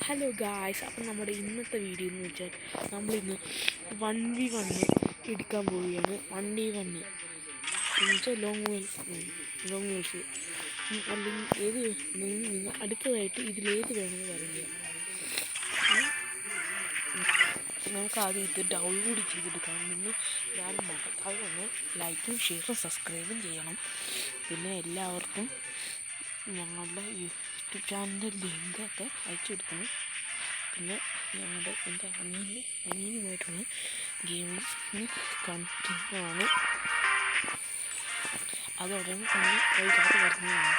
Hello guys, അപ്പം നമ്മുടെ ഇന്നത്തെ വീഡിയോ എന്ന് വെച്ചാൽ നമ്മളിന്ന് 1v1 എടുക്കാൻ പോവുകയാണ്. 1v1 എന്ന് വെച്ചാൽ ലോങ് വേൾസ് അല്ലെങ്കിൽ ഏത് നിങ്ങൾ അടുത്തതായിട്ട് ഇതിലേത് വേണമെന്ന് പറയുക. നമുക്ക് ആദ്യം ഇത് ഡൗൺലോഡ് ചെയ്തെടുക്കാം. നിങ്ങൾ ഞാനും മറക്കാതെ തന്നെ ലൈക്കും ഷെയറും സബ്സ്ക്രൈബും ചെയ്യണം. പിന്നെ എല്ലാവർക്കും ഞങ്ങളുടെ യൂട്യൂബ് ചാനലിൻ്റെ ലിങ്കൊക്കെ അയച്ചു കൊടുക്കണം. പിന്നെ എൻ്റെ അനിയനുമായിട്ടുള്ള ഗെയിമിങ് കണ്ടിന്യൂ ആണ്. അതോടെ കളിക്കാത്ത വരുന്നതാണ്.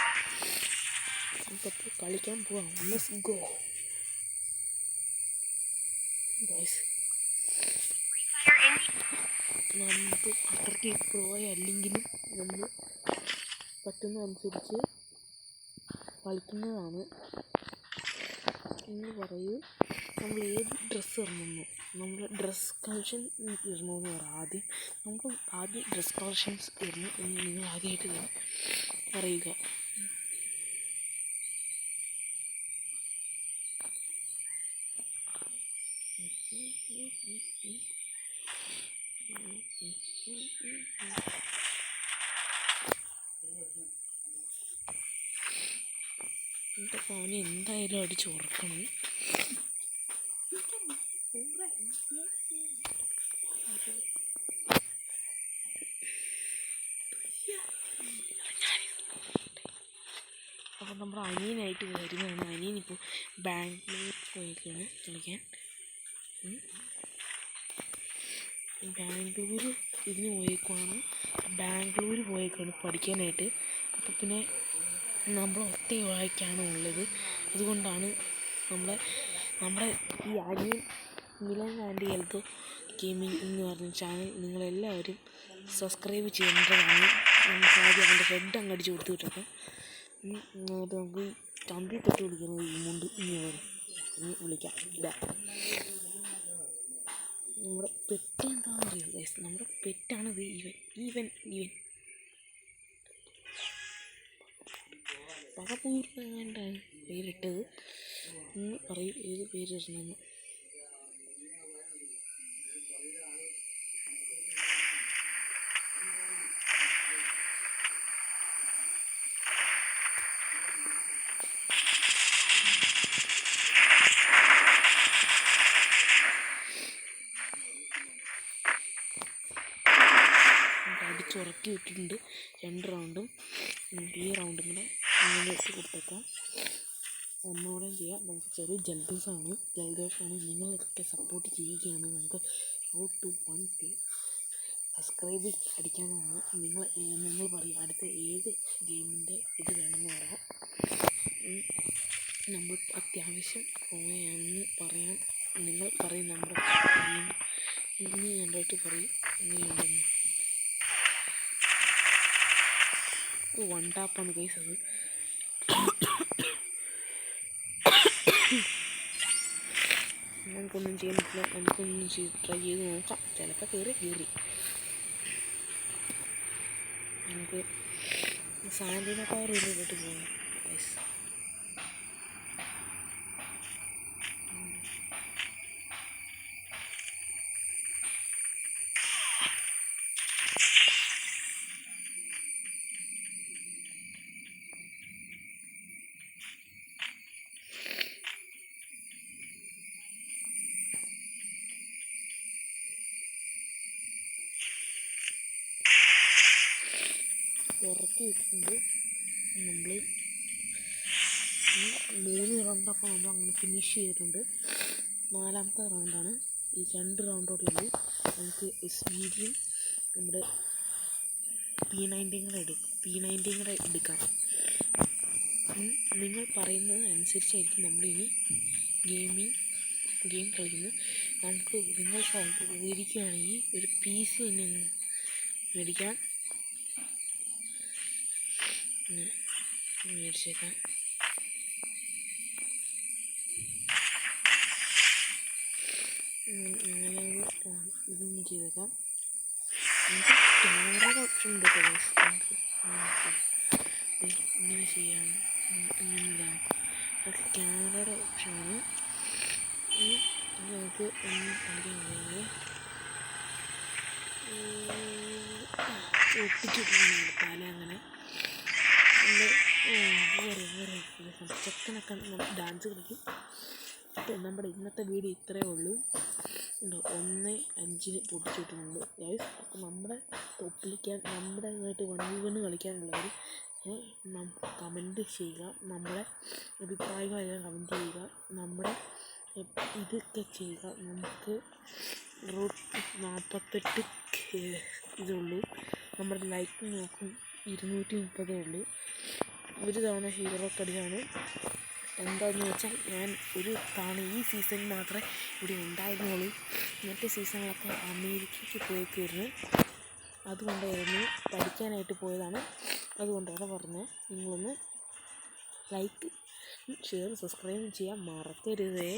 നമുക്കപ്പോൾ കളിക്കാൻ പോവാം. Let's go guys. നമുക്ക് അത്രയ്ക്ക് പ്രോ അല്ലെങ്കിലും നമ്മൾ പറ്റുന്നതനുസരിച്ച് കളിക്കുന്നതാണ്. എന്ന് പറയൂ, നമ്മൾ ഏത് ഡ്രസ്സ് ഇടണമെന്നോ, നമ്മൾ ഡ്രസ് കളക്ഷൻ ഇടണമെന്ന് പറയാം. നമുക്ക് ആദ്യം ഡ്രസ് കളക്ഷൻസ് ഇടണം എന്ന് നിങ്ങൾ ആദ്യമായിട്ട് തന്നെ പറയുക. എൻ്റെ ഫോന് എന്തായാലും അടിച്ച് ഉറക്കണം. അപ്പോൾ നമ്മുടെ അനിയനായിട്ട് വരുന്നതാണ്. അനിയനിപ്പോൾ ബാംഗ്ലൂർ പോയേക്കാണ് കളിക്കാൻ. ബാംഗ്ലൂർ ഇതിന് പോയേക്കുവാണ്. ബാംഗ്ലൂർ പോയേക്കാണ് പഠിക്കാനായിട്ട്. അപ്പോൾ പിന്നെ നമ്മൾ ഒറ്റയ്ക്കാണ് ഉള്ളത്. അതുകൊണ്ടാണ് നമ്മുടെ ഈ അനിയൻ മിലൻ ആൻഡ് എൽദോ ഗെയിമിംഗ് എന്ന് പറഞ്ഞ ചാനൽ നിങ്ങളെല്ലാവരും സബ്സ്ക്രൈബ് ചെയ്യേണ്ടതാണ്. നമുക്ക് ആദ്യം അവൻ്റെ ഹെഡ് അങ്ങ് അടിച്ച് കൊടുത്ത് വിട്ടപ്പോൾ നമുക്ക് ചന്തി തൊട്ട് വിളിക്കുന്നത് ഈ മുണ്ട് ഇനി വിളിക്കാം. ഇതാ നമ്മുടെ പെറ്റ് എന്താണെന്ന് അറിയാം ഗൈസ്. നമ്മുടെ പെറ്റാണിത്. ഈവൻ പകപൂർണ്ണാണ്ടാണ് പേരിട്ടത്. പറയും ഏത് പേരിടണമെന്ന്. അടിച്ചുറക്കി വിട്ടിട്ടുണ്ട് 2 റൗണ്ടും. ഈ റൗണ്ടും കൂടെ ഇങ്ങനെ ഇട്ട് കൊടുത്തേക്കാം. ഒന്നുകൂടെ ചെയ്യാം. നമുക്ക് ചെറിയ ജലദോഷമാണ്. നിങ്ങളൊക്കെ സപ്പോർട്ട് ചെയ്യുകയാണ്. നമുക്ക് റോഡ് ടു 1K സബ്സ്ക്രൈബ് അടിക്കാനാണ്. നിങ്ങൾ പറയും അടുത്ത ഏത് ഗെയിമിൻ്റെ ഇത് വേണമെന്ന് പറയാം. നമ്മൾ അത്യാവശ്യം പോയാണെന്ന് പറയാൻ നിങ്ങൾ പറയും. നമ്മുടെ ഗെയിം ഇന്ന് കണ്ടിട്ട് പറയും എങ്ങനെയുണ്ടെന്ന്. 1 ടാപ്പാണ് ഗൈസ്. അത് നമുക്കൊന്നും ചെയ്യാൻ പറ്റില്ല. നമുക്കൊന്നും ട്രൈ ചെയ്ത് നോക്കാം. ചിലപ്പോൾ കയറി നമുക്ക് സാന്ത്വന പവർ ചെയ്തിട്ട് പോകാം ഗൈസ്. ഉറക്കി വിട്ടിട്ടുണ്ട്. നമ്മൾ 3 റൗണ്ടപ്പോൾ നമ്മൾ അങ്ങനെ ഫിനിഷ് ചെയ്തിട്ടുണ്ട്. 4ാമത്തെ റൗണ്ടാണ്. ഈ 2 റൗണ്ടോടെ ഉള്ളൂ. നമുക്ക് SVDയും നമ്മുടെ P90 കൂടെ എടുക്കാം. നിങ്ങൾ പറയുന്നത് അനുസരിച്ചായിരിക്കും നമ്മളിനി ഗെയിം കളിക്കുന്നത്. നമുക്ക് നിങ്ങൾ ഉപകരിക്കുകയാണെങ്കിൽ ഒരു PC തന്നെ മേടിക്കാം. മേടിച്ചേക്കാം. അങ്ങനെ ഇതൊന്നും ചെയ്തേക്കാം. നമുക്ക് ക്യാമറയുടെ ഓപ്ഷൻ ഉണ്ട് കേട്ടോ. നമുക്ക് ഇങ്ങനെ ചെയ്യാം. ഇങ്ങനെ ഇതാണ്. അത് ക്യാമറയുടെ ഓപ്ഷനാണ്. നമുക്ക് ഒന്ന് കളിക്കാൻ കഴിയുന്നത് ഒട്ടിച്ചിട്ടുണ്ട് തല അങ്ങനെ ചെക്കനൊക്കെ ഡാൻസ് കളിക്കും. അപ്പോൾ നമ്മുടെ ഇന്നത്തെ വീഡിയോ ഇത്രയേ ഉള്ളൂ. 1-5 പൊട്ടിച്ചിട്ടുണ്ട് ഗൈസ്. അപ്പോൾ നമ്മുടെ ഒപ്പിളിക്കാൻ നമ്മുടെ ആയിട്ട് 1v1 കളിക്കാനുള്ളവർ കമൻറ്റ് ചെയ്യുക, നമ്മുടെ അഭിപ്രായങ്ങളെല്ലാം കമൻറ്റ് ചെയ്യുക, നമ്മുടെ ഇതൊക്കെ ചെയ്യുക. നമുക്ക് 48 ഇതുള്ളൂ. നമ്മുടെ ലൈക്ക് നോക്കും 230 ഉള്ളൂ. ഒരു തവണ ഹീറോ കടിയാണ്. എന്താണെന്ന് വെച്ചാൽ ഞാൻ ഒരു തവണ ഈ സീസണിൽ മാത്രമേ ഇവിടെ ഉണ്ടായിരുന്നുള്ളൂ. മറ്റേ സീസണിലൊക്കെ അമേരിക്കയ്ക്ക് പോയേക്കുമായിരുന്നു. അതുകൊണ്ടായിരുന്നു പഠിക്കാനായിട്ട് പോയതാണ്. അതുകൊണ്ടാണ് പറഞ്ഞത്. നിങ്ങളൊന്ന് ലൈക്ക്, ഷെയർ, സബ്സ്ക്രൈബ് ചെയ്യാൻ മറക്കരുതേ.